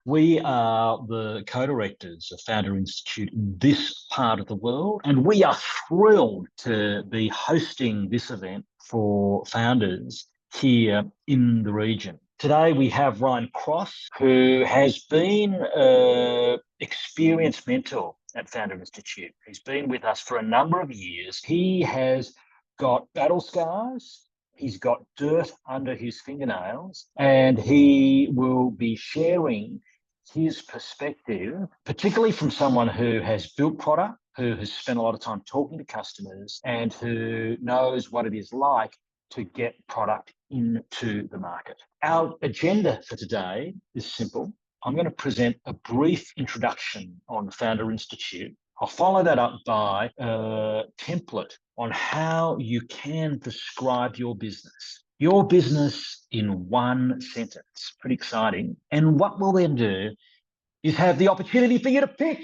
We are the co-directors of Founder Institute in this part of the world, and we are thrilled to be hosting this event for founders here in the region. Today we have Ryan Cross, who has been an experienced mentor at Founder Institute. He's been with us for a number of years. He has got battle scars. He's got dirt under his fingernails, and he will be sharing his perspective, particularly from someone who has built product, who has spent a lot of time talking to customers, and who knows what it is like to get product into the market. Our agenda for today is simple. I'm going to present a brief introduction on the Founder Institute. I'll follow that up by a template on how you can describe your business. Your business in one sentence. Pretty exciting. And what we'll then do is have the opportunity for you to pitch.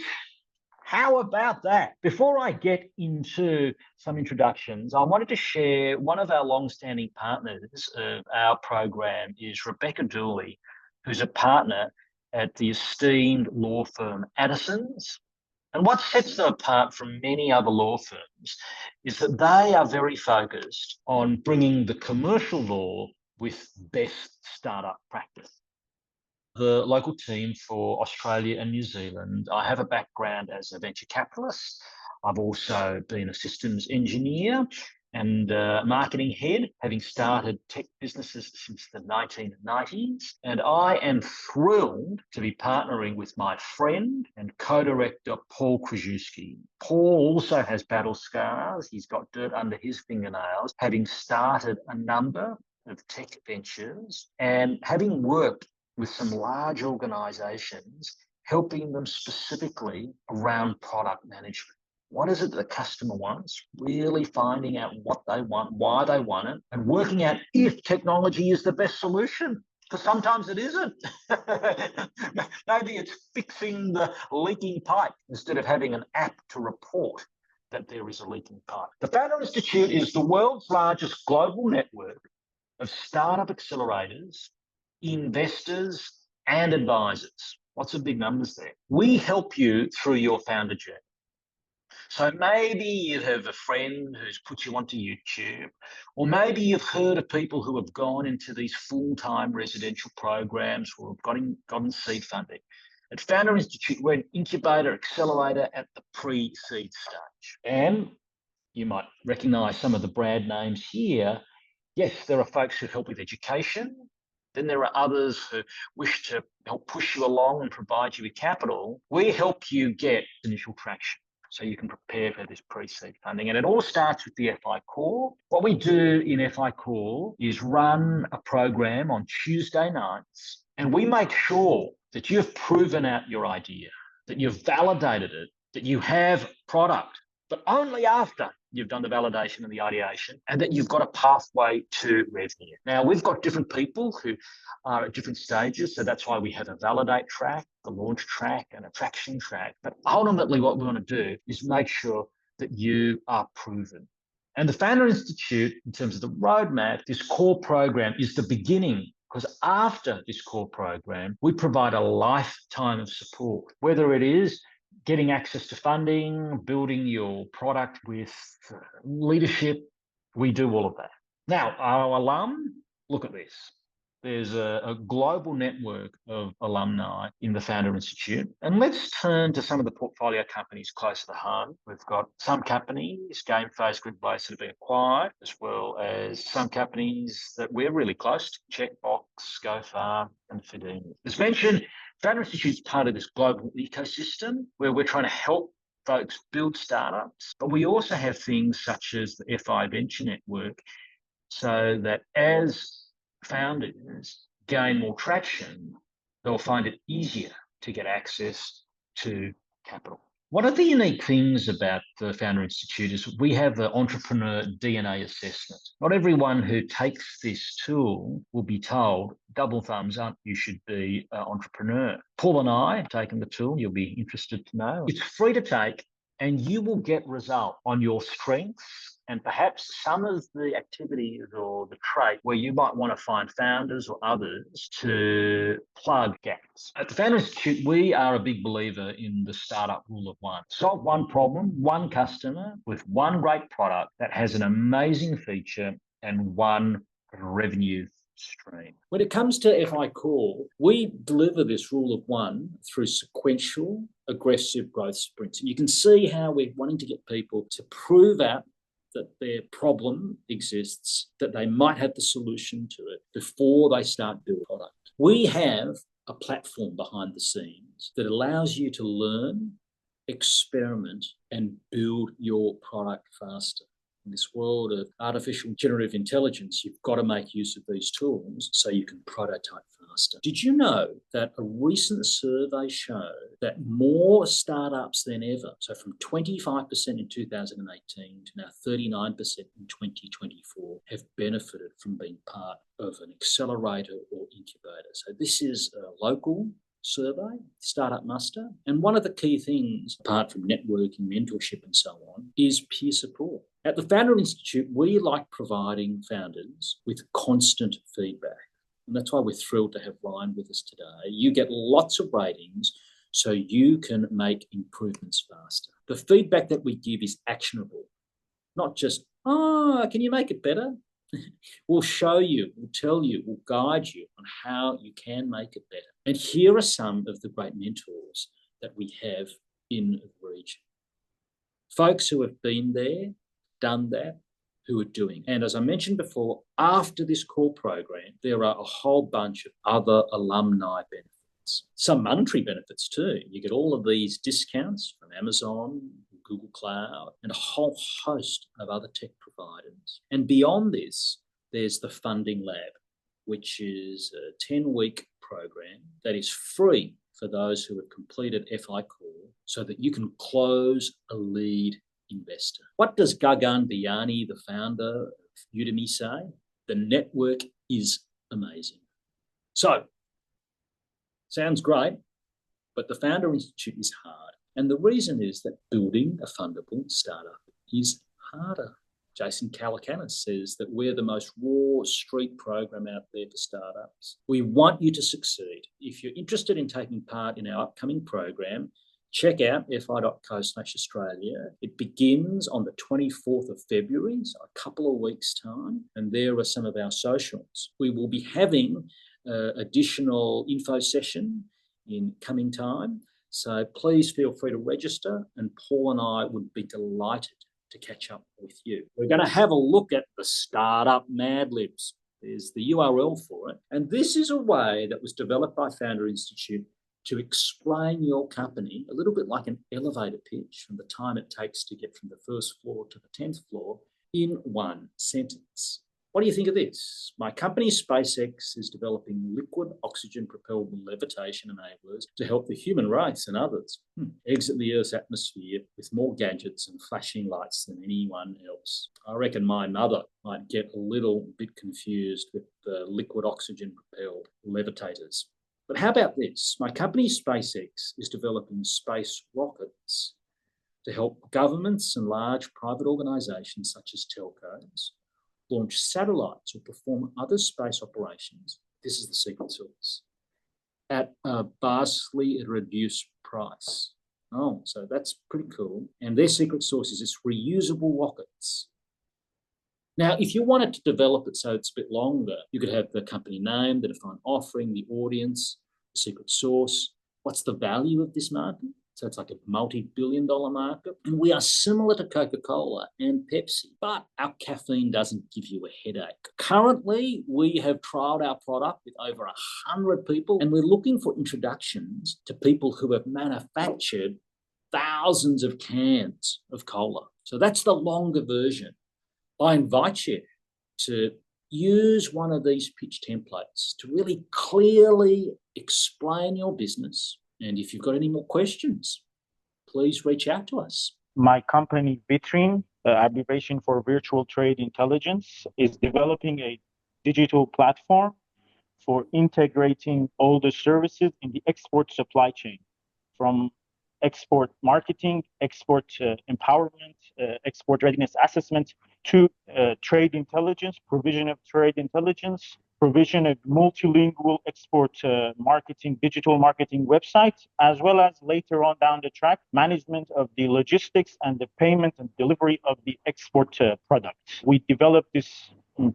How about that? Before I get into some introductions, I wanted to share one of our long-standing partners of our program is Rebecca Dooley, who's a partner at the esteemed law firm Addison's. And what sets them apart from many other law firms is that they are very focused on bringing the commercial law with best startup practice. The local team for Australia and New Zealand, I have a background as a venture capitalist. I've also been a systems engineer and marketing head, having started tech businesses since the 1990s. And I am thrilled to be partnering with my friend and co-director, Paul Krajewski. Paul also has battle scars. He's got dirt under his fingernails, having started a number of tech ventures and having worked with some large organizations, helping them specifically around product management. What is it that the customer wants? Really finding out what they want, why they want it, and working out if technology is the best solution. Because sometimes it isn't. Maybe it's fixing the leaking pipe instead of having an app to report that there is a leaking pipe. The Founder Institute is the world's largest global network of startup accelerators, investors, and advisors. Lots of big numbers there. We help you through your founder journey. So maybe you have a friend who's put you onto YouTube, or maybe you've heard of people who have gone into these full-time residential programs or have gotten seed funding. At Founder Institute, we're an incubator accelerator at the pre-seed stage. And you might recognize some of the brand names here. Yes, there are folks who help with education. Then there are others who wish to help push you along and provide you with capital. We help you get initial traction so you can prepare for this pre-seed funding. And it all starts with the FI Core. What we do in FI Core is run a program on Tuesday nights, and we make sure that you've proven out your idea, that you've validated it, that you have product, but only after you've done the validation and the ideation, and that you've got a pathway to revenue. Now, we've got different people who are at different stages, so that's why we have a validate track, the launch track, and a traction track. But ultimately, what we want to do is make sure that you are proven. And the Founder Institute, in terms of the roadmap, this core program is the beginning, because after this core program, we provide a lifetime of support, whether it is getting access to funding, building your product with leadership. We do all of that. Now, our alum, look at this. There's a global network of alumni in the Founder Institute. And let's turn to some of the portfolio companies closer to home. We've got some companies, Gameface, Gridbase, that have been acquired, as well as some companies that we're really close to, Checkbox, GoFarm, and Fidini. As mentioned, Founder Institute is part of this global ecosystem where we're trying to help folks build startups, but we also have things such as the FI Venture Network, so that as founders gain more traction, they'll find it easier to get access to capital. One of the unique things about the Founder Institute is we have the entrepreneur DNA assessment. Not everyone who takes this tool will be told, double thumbs up, you should be an entrepreneur. Paul and I have taken the tool, you'll be interested to know. It's free to take, and you will get result on your strengths and perhaps some of the activities or the trait where you might want to find founders or others to plug gaps. At the Founder Institute, we are a big believer in the startup rule of one. Solve one problem, one customer with one great product that has an amazing feature and one revenue stream. When it comes to FI Core, we deliver this rule of one through sequential, aggressive growth sprints. And you can see how we're wanting to get people to prove out that their problem exists, that they might have the solution to it before they start building product. We have a platform behind the scenes that allows you to learn, experiment, and build your product faster. In this world of artificial generative intelligence, you've got to make use of these tools so you can prototype faster. Did you know that a recent survey showed that more startups than ever, so from 25% in 2018 to now 39% in 2024, have benefited from being part of an accelerator or incubator? So this is a local survey, Startup Muster. And one of the key things, apart from networking, mentorship, and so on, is peer support. At the Founder Institute, we like providing founders with constant feedback. And that's why we're thrilled to have Ryan with us today. You get lots of ratings so you can make improvements faster. The feedback that we give is actionable, not just, can you make it better? We'll show you, we'll tell you, we'll guide you on how you can make it better. And here are some of the great mentors that we have in the region. Folks who have been there, done that, who are doing. And as I mentioned before, after this core program, there are a whole bunch of other alumni benefits, some monetary benefits too. You get all of these discounts from Amazon, Google Cloud, and a whole host of other tech providers. And beyond this, there's the Funding Lab, which is a 10-week program that is free for those who have completed FI Core so that you can close a lead investor. What does Gagan Biyani, the founder of Udemy, say? The network is amazing. So, sounds great, but the Founder Institute is hard. And the reason is that building a fundable startup is harder. Jason Calacanis says that we're the most raw street program out there for startups. We want you to succeed. If you're interested in taking part in our upcoming program, check out fi.co/Australia. It begins on the 24th of February, so a couple of weeks' time, and there are some of our socials. We will be having additional info session in coming time, so please feel free to register, and Paul and I would be delighted to catch up with you. We're going to have a look at the Startup Mad Libs. There's the URL for it, and this is a way that was developed by Founder Institute to explain your company a little bit like an elevator pitch from the time it takes to get from the first floor to the 10th floor in one sentence. What do you think of this? My company, SpaceX, is developing liquid oxygen-propelled levitation enablers to help the human race and others exit the Earth's atmosphere with more gadgets and flashing lights than anyone else. I reckon my mother might get a little bit confused with the liquid oxygen-propelled levitators. But how about this? My company, SpaceX, is developing space rockets to help governments and large private organisations such as telcos launch satellites or perform other space operations. This is the secret sauce. At a vastly reduced price. Oh, so that's pretty cool. And their secret sauce is it's reusable rockets. Now, if you wanted to develop it so it's a bit longer, you could have the company name, the defined offering, the audience, the secret sauce. What's the value of this market? So it's like a multi-billion-dollar market. And we are similar to Coca-Cola and Pepsi, but our caffeine doesn't give you a headache. Currently, we have trialed our product with over 100 people, and we're looking for introductions to people who have manufactured thousands of cans of cola. So that's the longer version. I invite you to use one of these pitch templates to really clearly explain your business. And if you've got any more questions, please reach out to us. My company, Vitrine, abbreviation for Virtual Trade Intelligence, is developing a digital platform for integrating all the services in the export supply chain, from export marketing, export empowerment, export readiness assessment, to trade intelligence, provision of trade intelligence, provision of multilingual export marketing, digital marketing websites, as well as later on down the track, management of the logistics and the payment and delivery of the export products. We developed this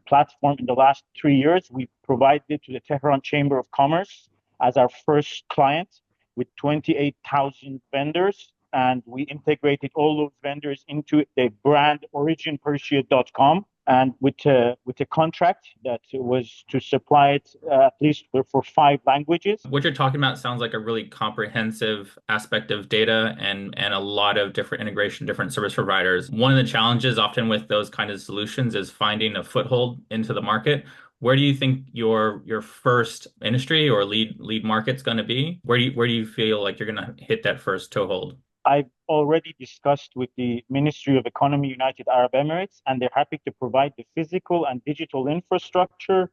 platform in the last 3 years. We provided it to the Tehran Chamber of Commerce as our first client with 28,000 vendors. And we integrated all those vendors into the brand originpersia.com, and with a contract that was to supply it at least for 5 languages. What you're talking about sounds like a really comprehensive aspect of data and a lot of different integration, different service providers. One of the challenges often with those kind of solutions is finding a foothold into the market. Where do you think your first industry or lead market's going to be? Where do you feel like you're going to hit that first toehold? I've already discussed with the Ministry of Economy, United Arab Emirates, and they're happy to provide the physical and digital infrastructure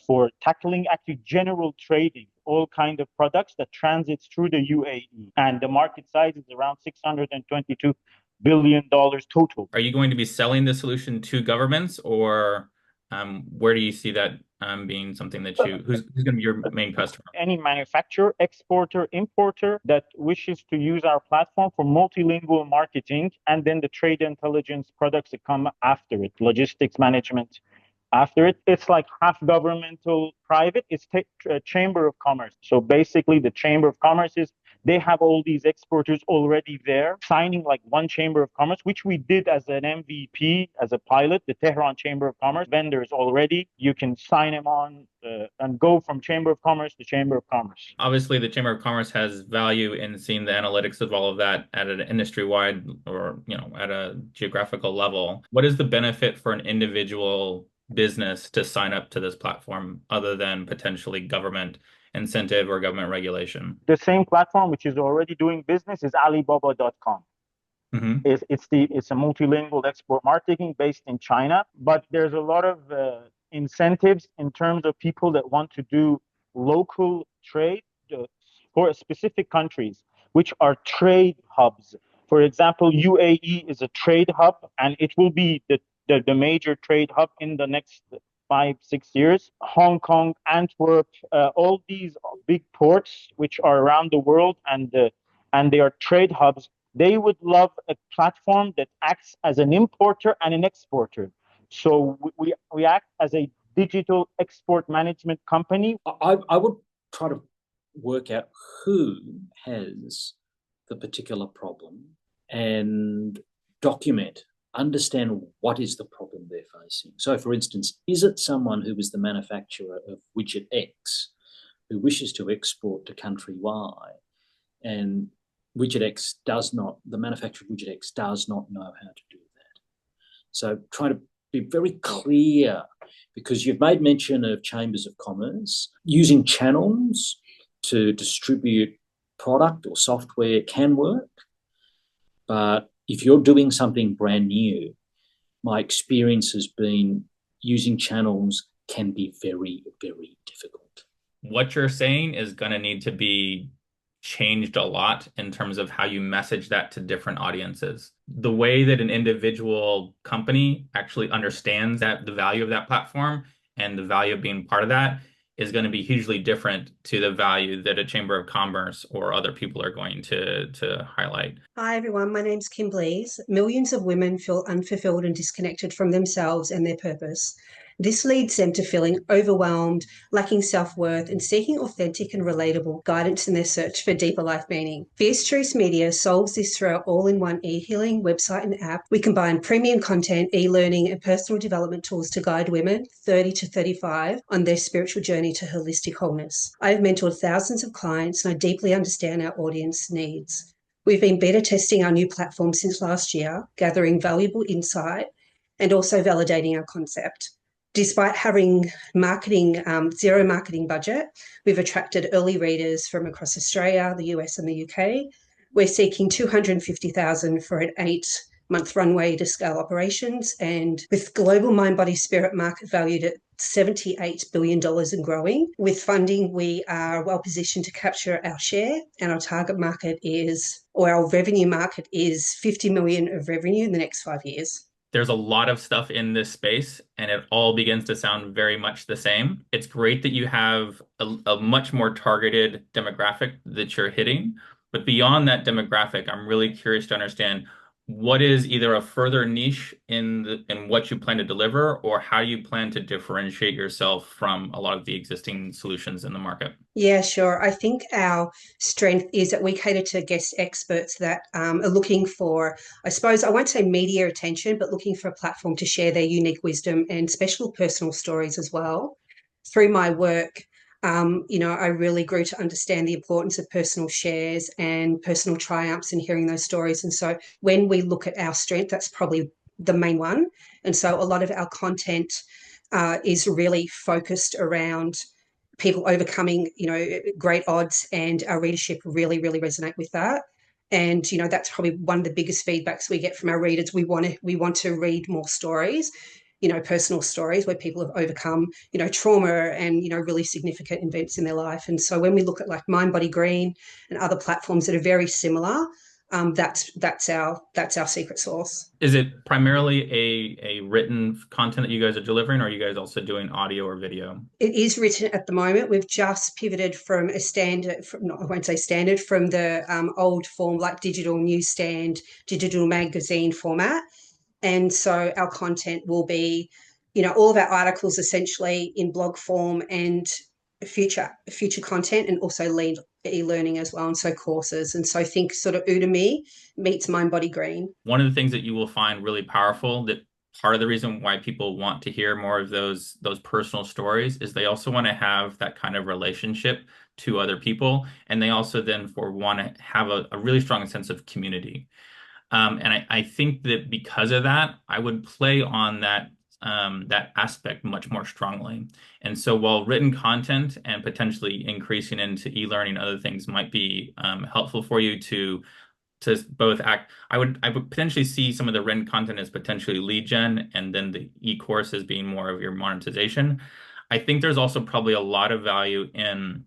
for tackling actually general trading, all kind of products that transits through the UAE. And the market size is around $622 billion total. Are you going to be selling the solution to governments, or where do you see that being something that who's going to be your main customer? Any manufacturer, exporter, importer that wishes to use our platform for multilingual marketing, and then the trade intelligence products that come after it, logistics management after it. It's like half governmental, private. It's Chamber of Commerce. So basically the Chamber of Commerce they have all these exporters already there signing like one Chamber of Commerce, which we did as an MVP, as a pilot, the Tehran Chamber of Commerce. Vendors already, you can sign them on and go from Chamber of Commerce to Chamber of Commerce. Obviously, the Chamber of Commerce has value in seeing the analytics of all of that at an industry-wide or at a geographical level. What is the benefit for an individual business to sign up to this platform other than potentially government incentive or government regulation? The same platform which is already doing business is Alibaba.com. Mm-hmm. It's a multilingual export marketing based in China, but there's a lot of incentives in terms of people that want to do local trade for specific countries, which are trade hubs. For example, UAE is a trade hub, and it will be the major trade hub in the next 5-6 years. Hong Kong, Antwerp, all these big ports which are around the world, and they are trade hubs. They would love a platform that acts as an importer and an exporter. So we act as a digital export management company. I would try to work out who has the particular problem and understand what is the problem they're facing. So, for instance, is it someone who is the manufacturer of widget X who wishes to export to country Y, and the manufacturer of widget X does not know how to do that? So try to be very clear, because you've made mention of chambers of commerce. Using channels to distribute product or software can work, but if you're doing something brand new, my experience has been using channels can be very, very difficult. What you're saying is going to need to be changed a lot in terms of how you message that to different audiences. The way that an individual company actually understands the value of that platform and the value of being part of that is going to be hugely different to the value that a Chamber of Commerce or other people are going to highlight. Hi everyone, my name's Kim Blees. Millions of women feel unfulfilled and disconnected from themselves and their purpose. This leads them to feeling overwhelmed, lacking self-worth, and seeking authentic and relatable guidance in their search for deeper life meaning. Fierce Truth Media solves this through our all-in-one e-healing website and app. We combine premium content, e-learning, and personal development tools to guide women 30 to 35 on their spiritual journey to holistic wholeness. I've mentored thousands of clients, and I deeply understand our audience needs. We've been beta testing our new platform since last year, gathering valuable insight and also validating our concept. Despite having zero marketing budget, we've attracted early readers from across Australia, the US, and the UK. We're seeking $250,000 for an 8-month runway to scale operations, and with global mind, body, spirit market valued at $78 billion and growing. With funding, we are well positioned to capture our share, and our target market our revenue market is $50 million of revenue in the next 5 years. There's a lot of stuff in this space, and it all begins to sound very much the same. It's great that you have a much more targeted demographic that you're hitting. But beyond that demographic, I'm really curious to understand what is either a further niche in what you plan to deliver, or how you plan to differentiate yourself from a lot of the existing solutions in the market. Yeah, sure. I think our strength is that we cater to guest experts that are looking for, I suppose, I won't say media attention, but looking for a platform to share their unique wisdom and special personal stories as well. Through my work, I really grew to understand the importance of personal shares and personal triumphs and hearing those stories. And so when we look at our strength, that's probably the main one. And so a lot of our content is really focused around people overcoming, great odds, and our readership really, really resonate with that. And that's probably one of the biggest feedbacks we get from our readers. We want to read more stories, personal stories where people have overcome, trauma and really significant events in their life. And so when we look at like Mind Body Green and other platforms that are very similar, that's our secret sauce. Is it primarily a written content that you guys are delivering, or are you guys also doing audio or video? It is written at the moment. We've just pivoted from a standard, I won't say standard, from the old form like digital newsstand, digital magazine format. And so our content will be, all of our articles essentially in blog form, and future content, and also lead e-learning as well, and so courses. And so think sort of Udemy meets Mind Body Green. One of the things that you will find really powerful, that part of the reason why people want to hear more of those personal stories, is they also want to have that kind of relationship to other people, and they also then want to have a really strong sense of community. And I think that because of that, I would play on that aspect much more strongly. And so while written content and potentially increasing into e-learning, other things might be helpful for you to both act, I would potentially see some of the written content as potentially lead gen, and then the e-course as being more of your monetization. I think there's also probably a lot of value in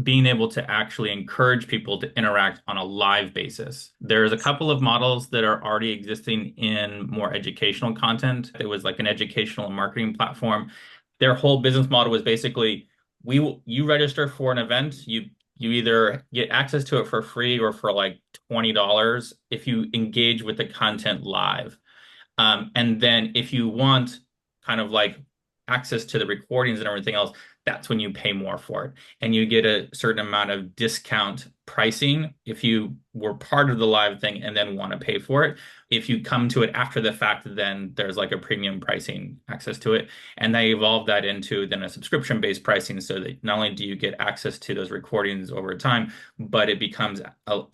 being able to actually encourage people to interact on a live basis. There's a couple of models that are already existing in more educational content. It was like an educational and marketing platform. Their whole business model was basically, you register for an event, you either get access to it for free or for like $20 if you engage with the content live. And then if you want kind of like access to the recordings and everything else, that's when you pay more for it. And you get a certain amount of discount pricing if you were part of the live thing and then want to pay for it. If you come to it after the fact, then there's like a premium pricing access to it. And they evolved that into then a subscription-based pricing, so that not only do you get access to those recordings over time, but it becomes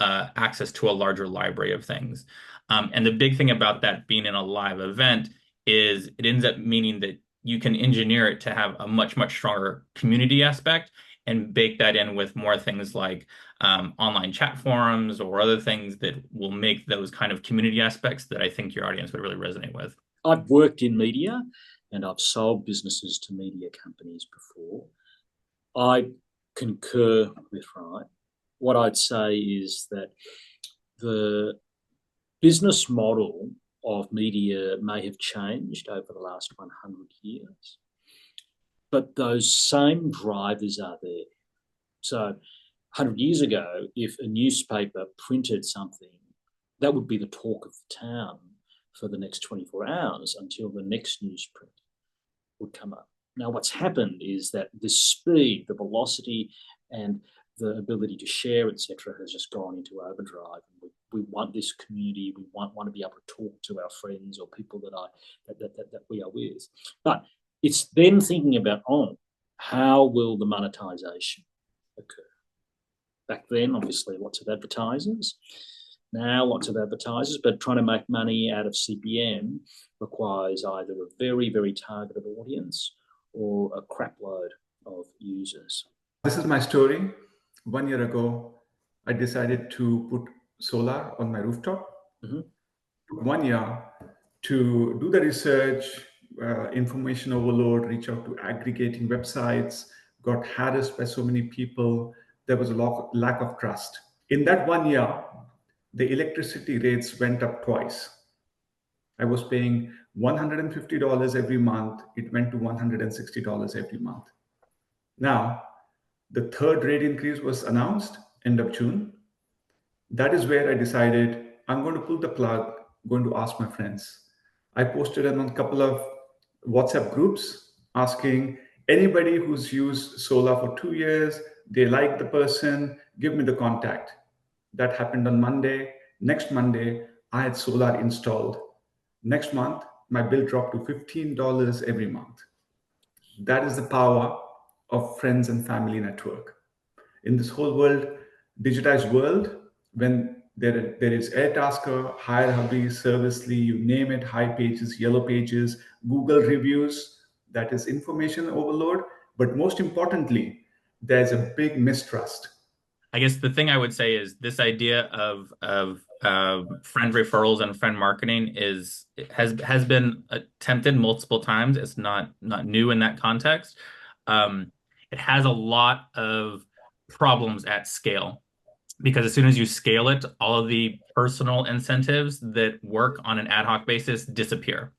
access to a larger library of things. And the big thing about that being in a live event is it ends up meaning that you can engineer it to have a much, much stronger community aspect, and bake that in with more things like online chat forums or other things that will make those kind of community aspects that I think your audience would really resonate with. I've worked in media and I've sold businesses to media companies before. I concur with Ryan. What I'd say is that the business model of media may have changed over the last 100 years, but those same drivers are there. So 100 years ago, if a newspaper printed something, that would be the talk of the town for the next 24 hours until the next newsprint would come up. Now, what's happened is that the speed, the velocity, and the ability to share, etc., has just gone into overdrive. We want this community. We want to be able to talk to our friends or people that we are with. But it's then thinking about, how will the monetization occur? Back then, obviously, lots of advertisers. Now, lots of advertisers, but trying to make money out of CPM requires either a very, very targeted audience or a crapload of users. This is my story. 1 year ago, I decided to put solar on my rooftop. Mm-hmm. Took 1 year to do the research, information overload, reach out to aggregating websites, got harassed by so many people. There was a lack of trust. In that 1 year, the electricity rates went up twice. I was paying $150 every month. It went to $160 every month. Now, the third rate increase was announced end of June. That is where I decided I'm going to pull the plug, going to ask my friends. I posted on a couple of WhatsApp groups asking anybody who's used Solar for 2 years, they like the person, give me the contact. That happened on Monday. Next Monday, I had Solar installed. Next month, my bill dropped to $15 every month. That is the power of friends and family network. In this whole world, digitized world, when there is Airtasker, Hire Hubby, Servicely, you name it, High Pages, Yellow Pages, Google reviews, that is information overload. But most importantly, there's a big mistrust. I guess the thing I would say is this idea of friend referrals and friend marketing has been attempted multiple times. It's not new in that context. It has a lot of problems at scale because as soon as you scale it, all of the personal incentives that work on an ad hoc basis disappear.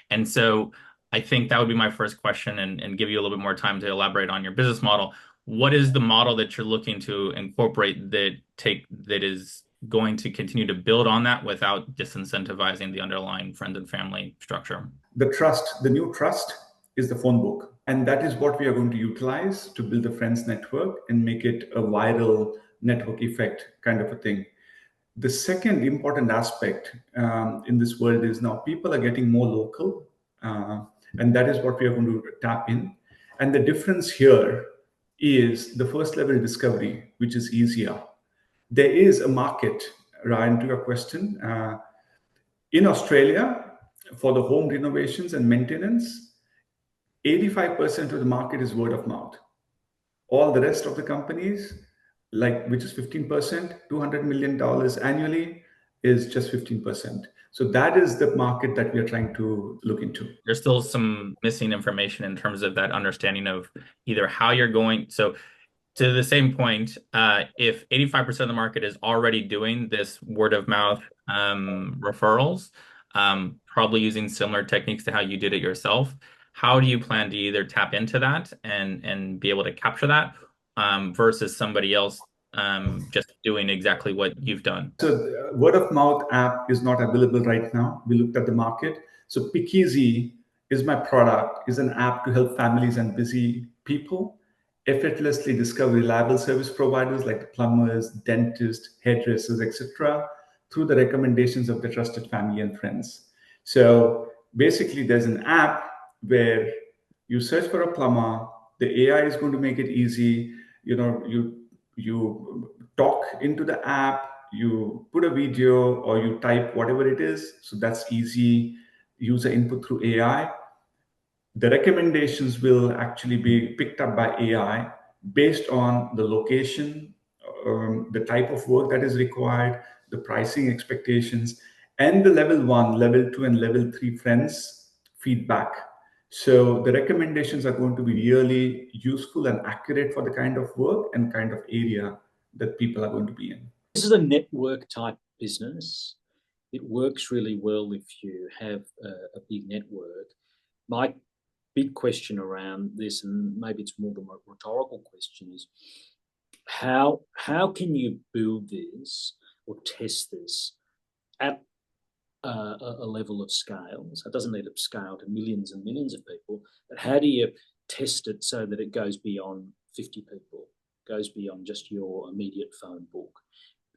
And so I think that would be my first question and give you a little bit more time to elaborate on your business model. What is the model that you're looking to incorporate that is going to continue to build on that without disincentivizing the underlying friends and family structure? The new trust is the phone book. And that is what we are going to utilize to build a friends network and make it a viral network effect kind of a thing. The second important aspect in this world is now people are getting more local. And that is what we are going to tap in. And the difference here is the first level discovery, which is easier. There is a market, Ryan, to your question. In Australia, for the home renovations and maintenance, 85% of the market is word of mouth. All the rest of the companies, which is 15%, $200 million annually, is just 15%. So that is the market that we are trying to look into. There's still some missing information in terms of that understanding of either how you're going. So to the same point, if 85% of the market is already doing this word of mouth referrals, probably using similar techniques to how you did it yourself, how do you plan to either tap into that and be able to capture that versus somebody else just doing exactly what you've done? So the word of mouth app is not available right now. We looked at the market. So Pickeasy is my product, is an app to help families and busy people effortlessly discover reliable service providers like the plumbers, dentists, hairdressers, etc., through the recommendations of the trusted family and friends. So basically, there's an app where you search for a plumber. The AI is going to make it easy. You talk into the app, you put a video or you type whatever it is. So that's easy user input through AI. The recommendations will actually be picked up by AI based on the location, the type of work that is required, the pricing expectations, and the level 1, level 2, and level 3 friends feedback. So the recommendations are going to be really useful and accurate for the kind of work and kind of area that people are going to be in. This is a network type business. It works really well if you have a big network. My big question around this, and maybe it's more than a rhetorical question, is how can you build this or test this at a level of scale? So it doesn't need to scale to millions and millions of people, but how do you test it so that it goes beyond 50 people, goes beyond just your immediate phone book?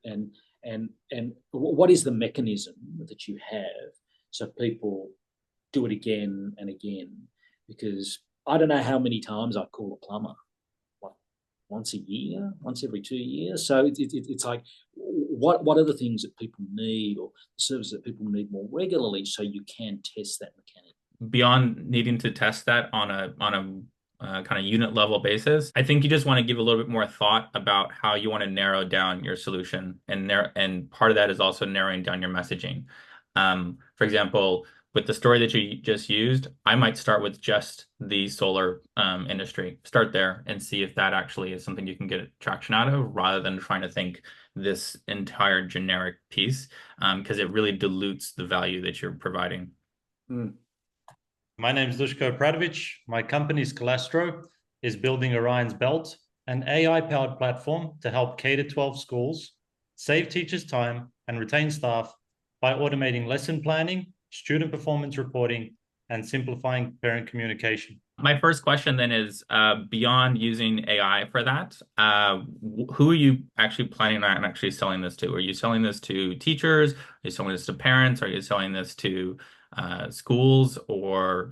And what is the mechanism that you have so people do it again and again? Because I don't know how many times I call a plumber, like once a year, once every 2 years. So it's like, what are the things that people need or the services that people need more regularly so you can test that mechanic? Beyond needing to test that on a kind of unit level basis, I think you just want to give a little bit more thought about how you want to narrow down your solution, and part of that is also narrowing down your messaging. For example, with the story that you just used, I might start with just the solar industry. Start there and see if that actually is something you can get traction out of, rather than trying to think this entire generic piece, because it really dilutes the value that you're providing. My name is Dushko Pradovic. My company, Scalastro, is building Orion's Belt, an AI-powered platform to help K-12 schools save teachers time and retain staff by automating lesson planning, student performance reporting, and simplifying parent communication. My first question then is, beyond using AI for that, who are you actually planning on actually selling this to? Are you selling this to teachers? Are you selling this to parents? Are you selling this to schools or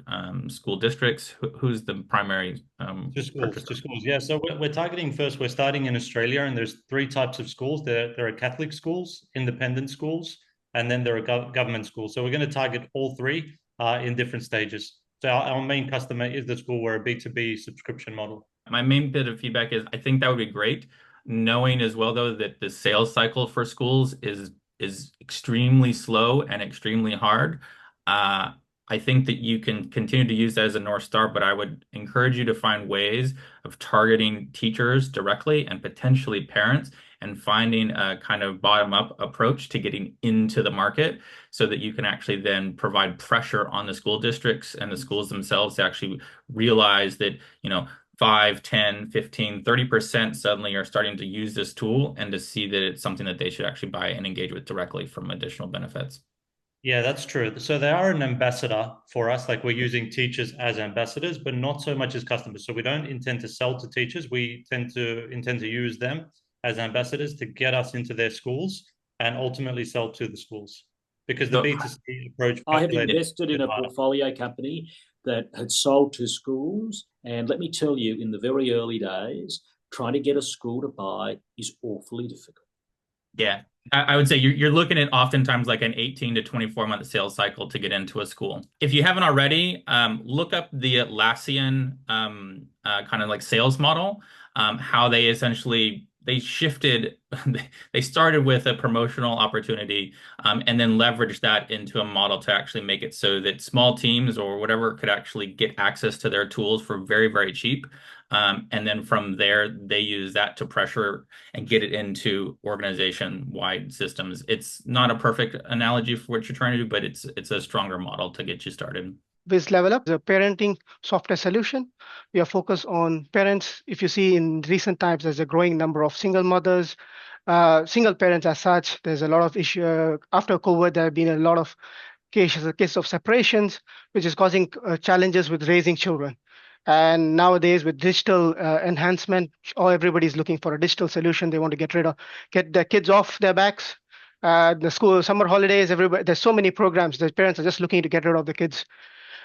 school districts? Who's the primary To schools, purchaser? to schools, yeah. So we're targeting first, we're starting in Australia, and there's 3 types of schools. There are Catholic schools, independent schools, and then there are government schools. So we're going to target all 3 in different stages. So our main customer is the school. We're a B2B subscription model. My main bit of feedback is I think that would be great, knowing as well though that the sales cycle for schools is extremely slow and extremely hard. I think that you can continue to use that as a North Star, but I would encourage you to find ways of targeting teachers directly and potentially parents and finding a kind of bottom-up approach to getting into the market so that you can actually then provide pressure on the school districts and the schools themselves to actually realize that, 5, 10, 15, 30% suddenly are starting to use this tool and to see that it's something that they should actually buy and engage with directly from additional benefits. Yeah, that's true. So they are an ambassador for us. Like, we're using teachers as ambassadors, but not so much as customers. So we don't intend to sell to teachers. We intend to use them as ambassadors to get us into their schools and ultimately sell to the schools. Because the B2C approach. I have invested in a portfolio company that had sold to schools. And let me tell you, in the very early days, trying to get a school to buy is awfully difficult. Yeah. I would say you're looking at oftentimes like an 18 to 24-month sales cycle to get into a school. If you haven't already, look up the Atlassian kind of like sales model, how they essentially shifted. They started with a promotional opportunity and then leveraged that into a model to actually make it so that small teams or whatever could actually get access to their tools for very, very cheap. And then from there, they use that to pressure and get it into organization-wide systems. It's not a perfect analogy for what you're trying to do, but it's a stronger model to get you started. With Level Up, the parenting software solution, we are focused on parents. If you see in recent times, there's a growing number of single mothers, single parents as such. There's a lot of issue after COVID. There have been a lot of cases of separations, which is causing challenges with raising children. And nowadays, with digital enhancement, everybody's looking for a digital solution. They want to get their kids off their backs. The school summer holidays, there's so many programs. The parents are just looking to get rid of the kids.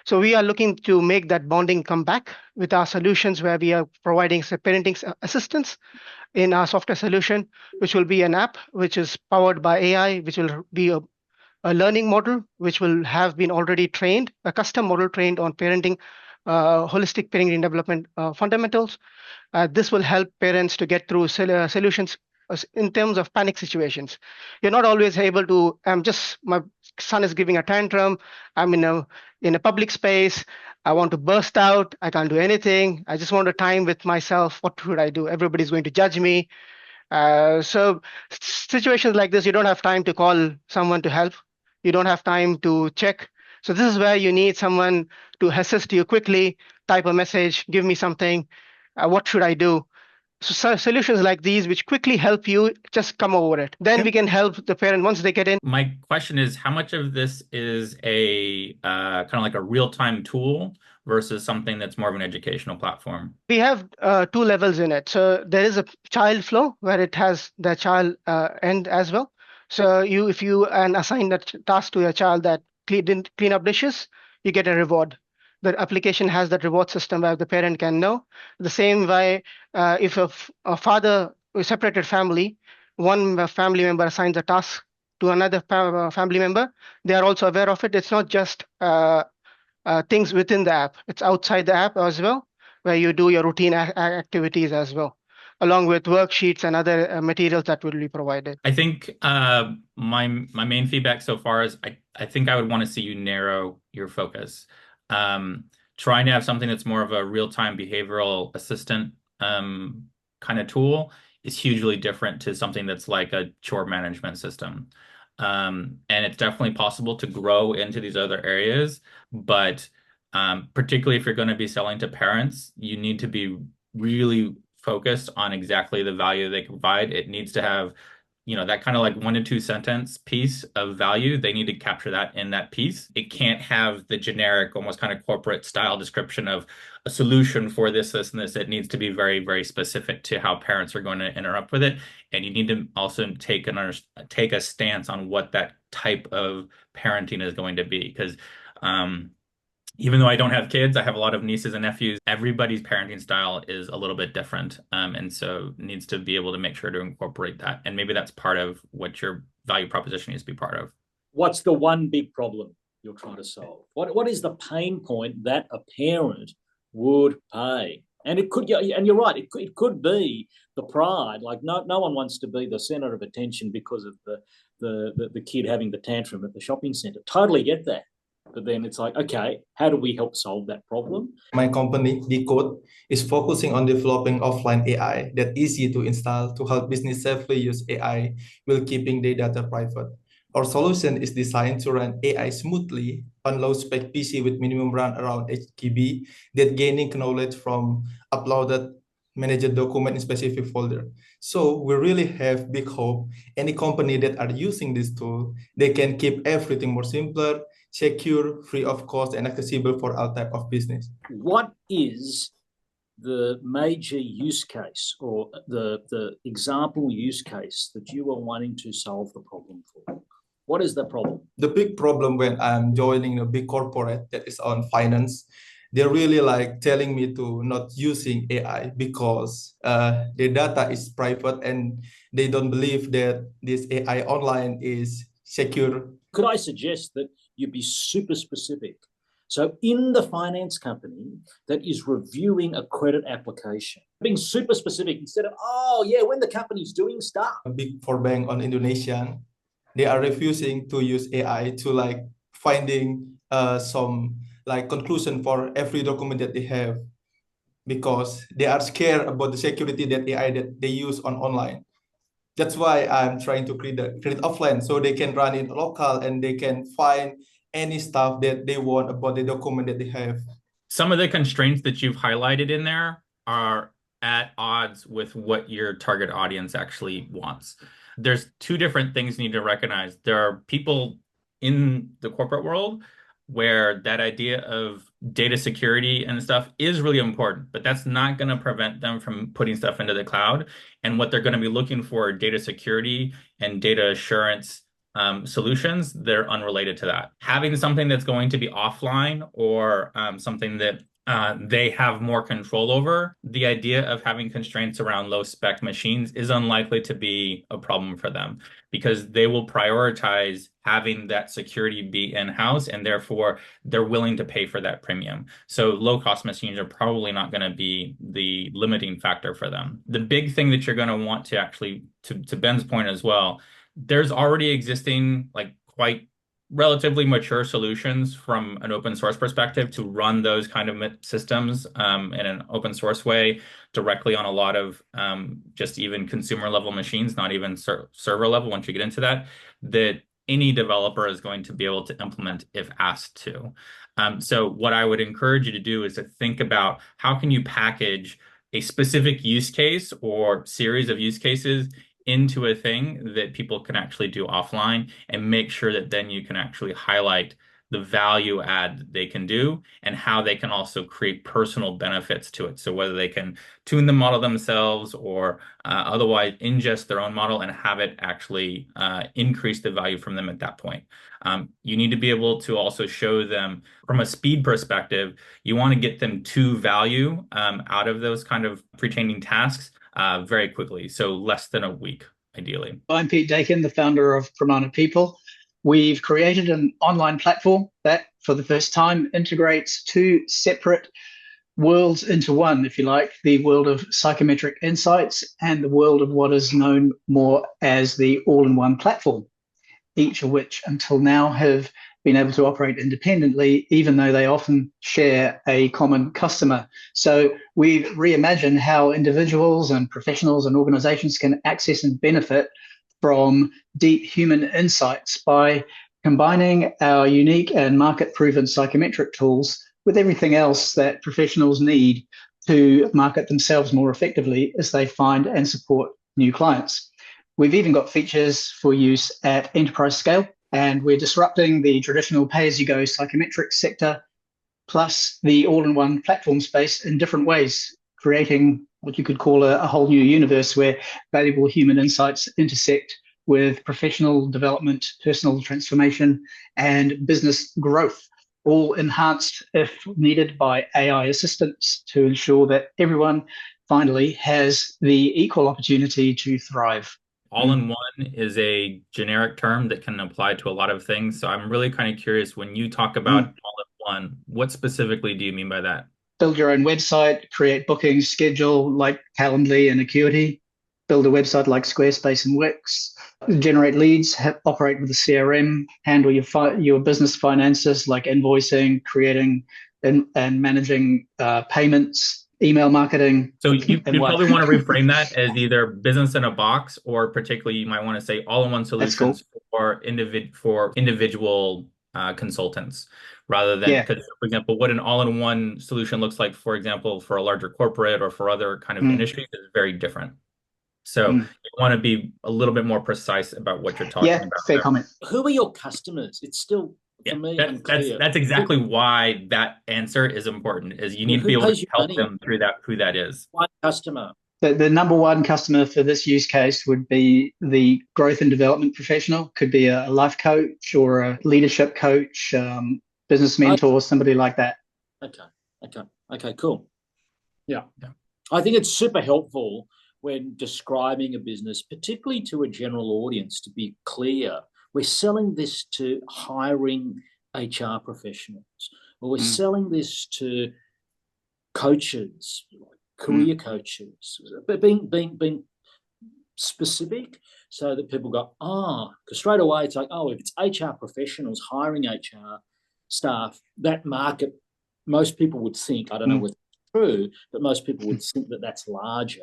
So we are looking to make that bonding come back with our solutions, where we are providing parenting assistance in our software solution, which will be an app which is powered by AI, which will be a learning model, which will have been already trained, a custom model trained on parenting, holistic parenting development fundamentals. This will help parents to get through solutions in terms of panic situations. You're not always able to, my son is giving a tantrum, I'm in a public space, I want to burst out, I can't do anything, I just want a time with myself, what should I do? Everybody's going to judge me. So situations like this, you don't have time to call someone to help. You don't have time to check. So this is where you need someone to assist you quickly, type a message, give me something, what should I do? So solutions like these, which quickly help you just come over it. Then we can help the parent once they get in. My question is, how much of this is a kind of like a real-time tool versus something that's more of an educational platform? We have 2 levels in it. So there is a child flow where it has the child end as well. So if you assign that task to a child that clean up dishes, you get a reward. The application has that reward system where the parent can know. The same way, if a father, a separated family, one family member assigns a task to another family member, they are also aware of it. It's not just things within the app. It's outside the app as well, where you do your routine activities as well, along with worksheets and other materials that will be provided. I think my main feedback so far is I think I would want to see you narrow your focus. Trying to have something that's more of a real-time behavioral assistant kind of tool is hugely different to something that's like a chore management system. And it's definitely possible to grow into these other areas. But particularly if you're going to be selling to parents, you need to be really focused on exactly the value they can provide. It needs to have, that kind of like 1 to 2 sentence piece of value. They need to capture that in that piece. It can't have the generic, almost kind of corporate style description of a solution for this, this, and this. It needs to be very, very specific to how parents are going to interact with it. And you need to also take a stance on what that type of parenting is going to be. Because even though I don't have kids, I have a lot of nieces and nephews. Everybody's parenting style is a little bit different. And so needs to be able to make sure to incorporate that. And maybe that's part of what your value proposition needs to be part of. What's the one big problem you're trying to solve? What is the pain point that a parent would pay? And it could, and you're right, it could be the pride. Like no one wants to be the center of attention because of the kid having the tantrum at the shopping center. Totally get that. But then it's like, okay, how do we help solve that problem? My company, Decode, is focusing on developing offline AI that easy to install to help business safely use AI while keeping their data private. Our solution is designed to run AI smoothly on low-spec PC with minimum run around 8 GB that gaining knowledge from uploaded managed document in specific folder. So we really have big hope. Any company that are using this tool, they can keep everything more simpler, secure, free of cost, and accessible for all type of business. What is the major use case or the example use case that you are wanting to solve the problem for? What is the problem? The big problem when I'm joining a big corporate that is on finance, they're really like telling me to not using AI because their data is private and they don't believe that this AI online is secure. Could I suggest that you be super specific? So in the finance company that is reviewing a credit application, being super specific instead of, oh yeah, when the company's doing stuff. A big four bank on Indonesian, they are refusing to use AI to like finding some like conclusion for every document that they have because they are scared about the security that AI that they use on online. That's why I'm trying to create offline so they can run it local and they can find any stuff that they want about the document that they have. Some of the constraints that you've highlighted in there are at odds with what your target audience actually wants. There's two different things you need to recognize. There are people in the corporate world where that idea of data security and stuff is really important, but that's not going to prevent them from putting stuff into the cloud. And what they're going to be looking for, data security and data assurance solutions, they're unrelated to that. Having something that's going to be offline or something that they have more control over, the idea of having constraints around low spec machines is unlikely to be a problem for them because they will prioritize having that security be in-house and therefore they're willing to pay for that premium. So low cost machines are probably not going to be the limiting factor for them. The big thing that you're going to want to actually, to Ben's point as well, there's already existing like quite relatively mature solutions from an open source perspective to run those kind of systems in an open source way directly on a lot of just even consumer level machines, not even server level once you get into that any developer is going to be able to implement if asked to. So what I would encourage you to do is to think about how can you package a specific use case or series of use cases into a thing that people can actually do offline and make sure that then you can actually highlight the value add that they can do and how they can also create personal benefits to it. So whether they can tune the model themselves or otherwise ingest their own model and have it actually increase the value from them at that point. You need to be able to also show them from a speed perspective, you want to get them to value out of those kind of pre-training tasks very quickly. So less than a week, ideally. I'm Pete Dakin, the founder of Pramana People. We've created an online platform that, for the first time, integrates two separate worlds into one, if you like, the world of psychometric insights and the world of what is known more as the all-in-one platform, each of which until now have been able to operate independently, even though they often share a common customer. So we've reimagined how individuals and professionals and organizations can access and benefit from deep human insights by combining our unique and market-proven psychometric tools with everything else that professionals need to market themselves more effectively as they find and support new clients. We've even got features for use at enterprise scale, and we're disrupting the traditional pay-as-you-go psychometric sector, plus the all-in-one platform space in different ways, creating what you could call a whole new universe where valuable human insights intersect with professional development, personal transformation, and business growth, all enhanced, if needed, by AI assistance to ensure that everyone finally has the equal opportunity to thrive. All-in-one is a generic term that can apply to a lot of things. So I'm really kind of curious, when you talk about all-in-one, what specifically do you mean by that? Build your own website, create bookings, schedule like Calendly and Acuity, build a website like Squarespace and Wix, generate leads, operate with a CRM, handle your business finances like invoicing, creating and managing payments, email marketing. So you probably want to reframe that as either business in a box, or particularly you might want to say all-in-one solutions for individual consultants, rather than, because for example, what an all-in-one solution looks like, for example, for a larger corporate or for other kind of industries is very different. So you want to be a little bit more precise about what you're talking about. Fair comment. Who are your customers? It's still, for me, unclear. That's exactly why that answer is important, is you need to be able to help them through that, who that is. One customer. The number one customer for this use case would be the growth and development professional. Could be a life coach or a leadership coach, business mentor, somebody like that. Okay, cool. Yeah. I think it's super helpful when describing a business, particularly to a general audience, to be clear. We're selling this to hiring HR professionals, or we're selling this to coaches, career coaches, but being specific so that people go, because straight away it's like, if it's HR professionals hiring HR staff, that market, most people would think, I don't know whether it's true, but most people would think that that's larger.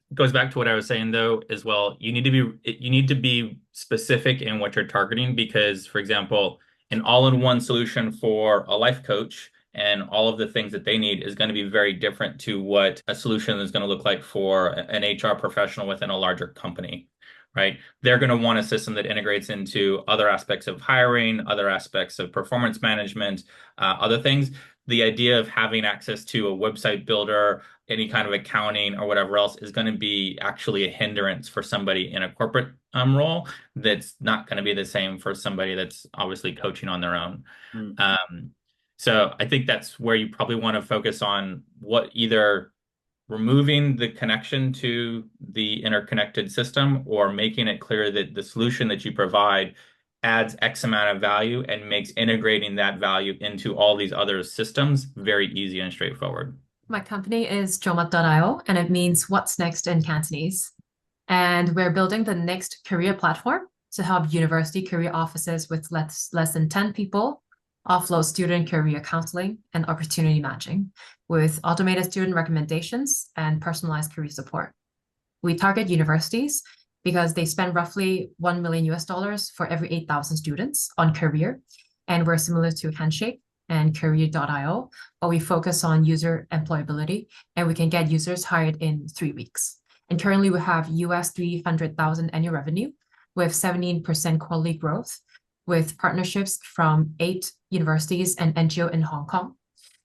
It goes back to what I was saying though as well. You need to be specific in what you're targeting, because, for example, an all-in-one solution for a life coach and all of the things that they need is going to be very different to what a solution is going to look like for an HR professional within a larger company, right? They're going to want a system that integrates into other aspects of hiring, other aspects of performance management, other things. The idea of having access to a website builder, any kind of accounting or whatever else is going to be actually a hindrance for somebody in a corporate role. That's not going to be the same for somebody that's obviously coaching on their own. So I think that's where you probably want to focus on what either removing the connection to the interconnected system, or making it clear that the solution that you provide adds X amount of value and makes integrating that value into all these other systems very easy and straightforward. My company is jomat.io, and it means what's next in Cantonese. And we're building the next career platform to help university career offices with less than 10 people offload student career counseling and opportunity matching with automated student recommendations and personalized career support. We target universities because they spend roughly $1 million for every 8,000 students on career. And we're similar to Handshake and Career.io, but we focus on user employability, and we can get users hired in 3 weeks. And currently we have US 300,000 annual revenue with 17% quarterly growth, with partnerships from 8 universities and NGO in Hong Kong.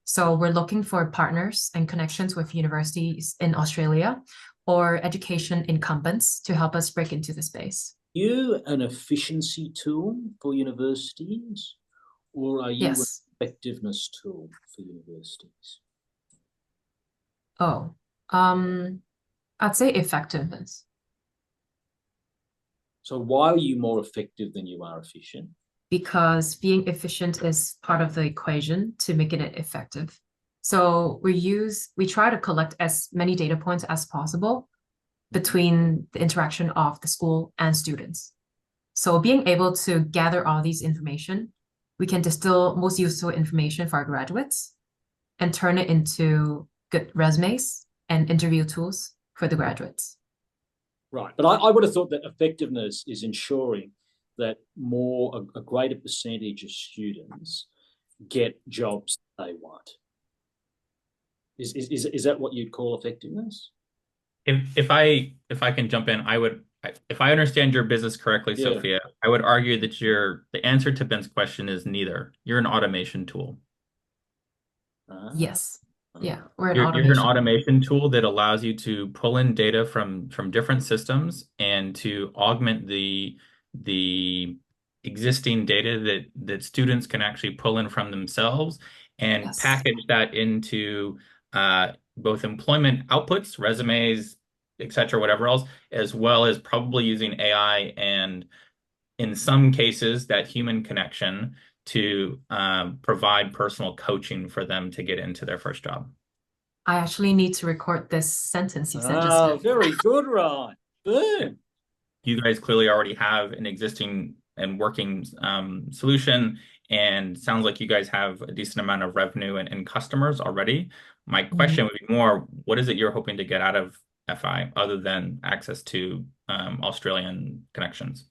So we're looking for partners and connections with universities in Australia or education incumbents to help us break into the space. Are you an efficiency tool for universities, or are you an effectiveness tool for universities? I'd say effectiveness. So why are you more effective than you are efficient? Because being efficient is part of the equation to making it effective. So we try to collect as many data points as possible between the interaction of the school and students. So being able to gather all these information, we can distill most useful information for our graduates and turn it into good resumes and interview tools for the graduates. Right. But I would have thought that effectiveness is ensuring that a greater percentage of students get jobs they want. Is that what you'd call effectiveness? If I can jump in, if I understand your business correctly, Yeah. Sophia, I would argue that the answer to Ben's question is neither. You're an automation tool. Yes. Yeah, we're an You're an automation tool that allows you to pull in data from different systems and to augment the existing data that students can actually pull in from themselves and Yes. package that into both employment outputs, resumes, etc., whatever else, as well as probably using AI and in some cases that human connection to provide personal coaching for them to get into their first job. I actually need to record this sentence you said just now. Very good, Ryan. Boom. You guys clearly already have an existing and working solution, and sounds like you guys have a decent amount of revenue and customers already. My question would be more, what is it you're hoping to get out of FI other than access to Australian connections?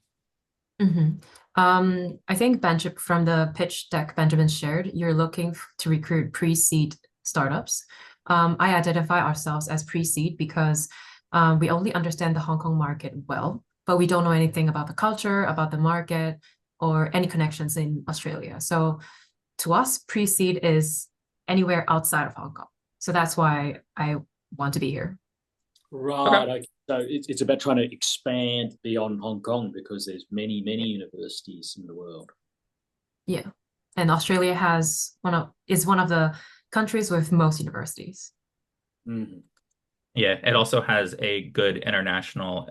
I think from the pitch deck Benjamin shared, you're looking to recruit pre-seed startups. I identify ourselves as pre-seed because we only understand the Hong Kong market well, but we don't know anything about the culture, about the market, or any connections in Australia. So to us, pre-seed is anywhere outside of Hong Kong. So that's why I want to be here. Right. Okay. So it's about trying to expand beyond Hong Kong because there's many universities in the world. Yeah, and Australia is one of the countries with most universities. Mm-hmm. Yeah, it also has a good international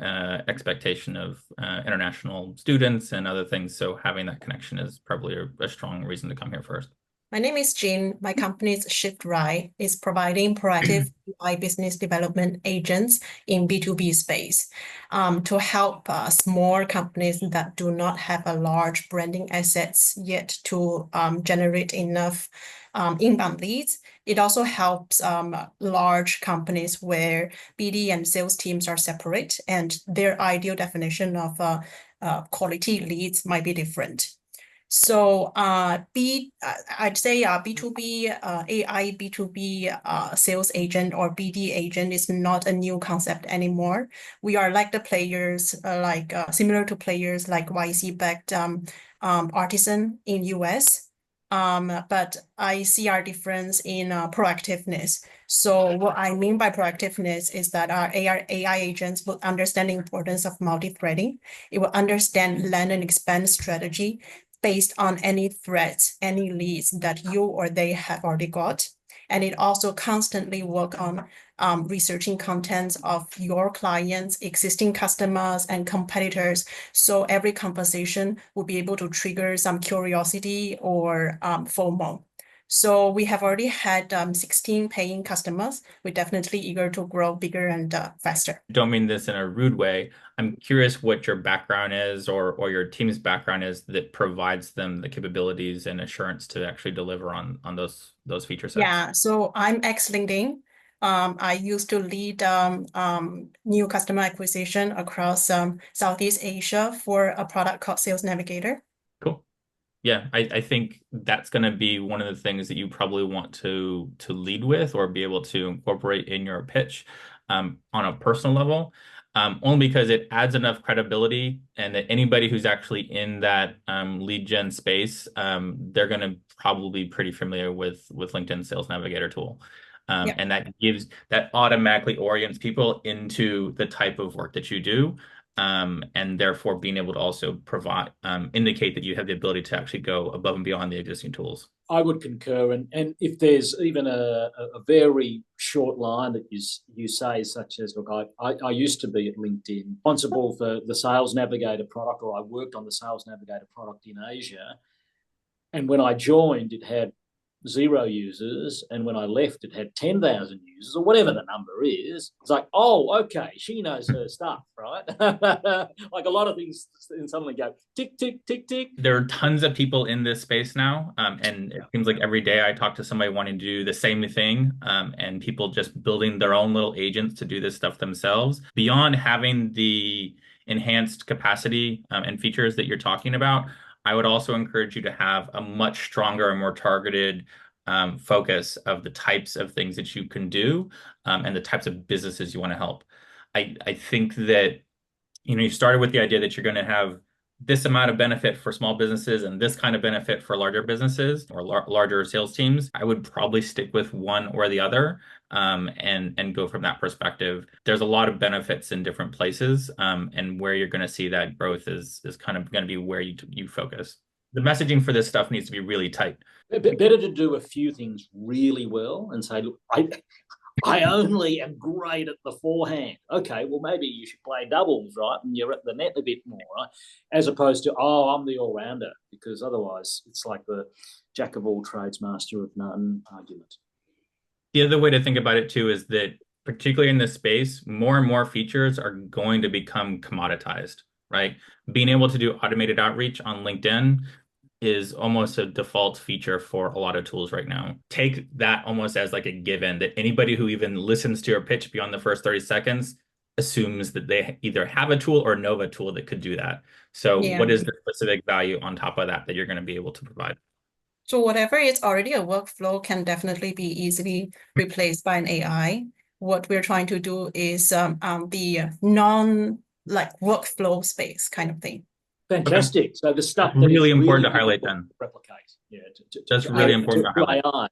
expectation of international students and other things. So having that connection is probably a strong reason to come here first. My name is Jean. My company is Shift Right. It's providing proactive AI business development agents in B2B space to help small companies that do not have a large branding assets yet to generate enough inbound leads. It also helps large companies where BD and sales teams are separate and their ideal definition of quality leads might be different. So I'd say B2B AI B2B sales agent or BD agent is not a new concept anymore. We are like the players similar to players like YC-backed Artisan in US. But I see our difference in proactiveness. So what I mean by proactiveness is that our AI agents will understand the importance of multi-threading. It will understand land and expand strategy based on any threats, any leads that you or they have already got. And it also constantly work on researching contents of your clients, existing customers, and competitors. So every conversation will be able to trigger some curiosity or FOMO. So we have already had 16 paying customers. We're definitely eager to grow bigger and faster. Don't mean this in a rude way. I'm curious what your background is or your team's background is that provides them the capabilities and assurance to actually deliver on those feature sets. Yeah, so I'm ex-LinkedIn. I used to lead new customer acquisition across Southeast Asia for a product called Sales Navigator. Cool. Yeah, I think that's going to be one of the things that you probably want to lead with or be able to incorporate in your pitch on a personal level, only because it adds enough credibility and that anybody who's actually in that lead gen space, they're going to probably be pretty familiar with LinkedIn Sales Navigator tool. Yep. And that automatically orients people into the type of work that you do. And therefore being able to also provide, indicate that you have the ability to actually go above and beyond the existing tools. I would concur. And if there's even a very short line that you say, such as, look, I used to be at LinkedIn, responsible for the Sales Navigator product, or I worked on the Sales Navigator product in Asia. And when I joined, it had 0 users, and when I left, it had 10,000 users, or whatever the number is. It's like, oh, okay, she knows her stuff, right? Like a lot of things suddenly go tick, tick, tick, tick. There are tons of people in this space now, and it seems like every day I talk to somebody wanting to do the same thing, and people just building their own little agents to do this stuff themselves. Beyond having the enhanced capacity and features that you're talking about, I would also encourage you to have a much stronger and more targeted focus of the types of things that you can do and the types of businesses you want to help. I think that, you started with the idea that you're going to have this amount of benefit for small businesses and this kind of benefit for larger businesses or larger sales teams. I would probably stick with one or the other and go from that perspective. There's a lot of benefits in different places, and where you're going to see that growth is kind of going to be where you focus. The messaging for this stuff needs to be really tight. Better to do a few things really well and say, look, I only am great at the forehand. Okay, well, maybe you should play doubles, right? And you're at the net a bit more, right? As opposed to, oh, I'm the all-rounder, because otherwise it's like the jack of all trades, master of none argument. The other way to think about it too is that, particularly in this space, more and more features are going to become commoditized, right? Being able to do automated outreach on LinkedIn is almost a default feature for a lot of tools right now. Take that almost as like a given that anybody who even listens to your pitch beyond the first 30 seconds assumes that they either have a tool or know of a tool that could do that. So what is the specific value on top of that you're going to be able to provide? So whatever is already a workflow can definitely be easily replaced by an AI. What we're trying to do is the workflow space kind of thing. Fantastic. So the stuff that's that really is important really to highlight then. Replicate. Yeah. That's really important to highlight. AI.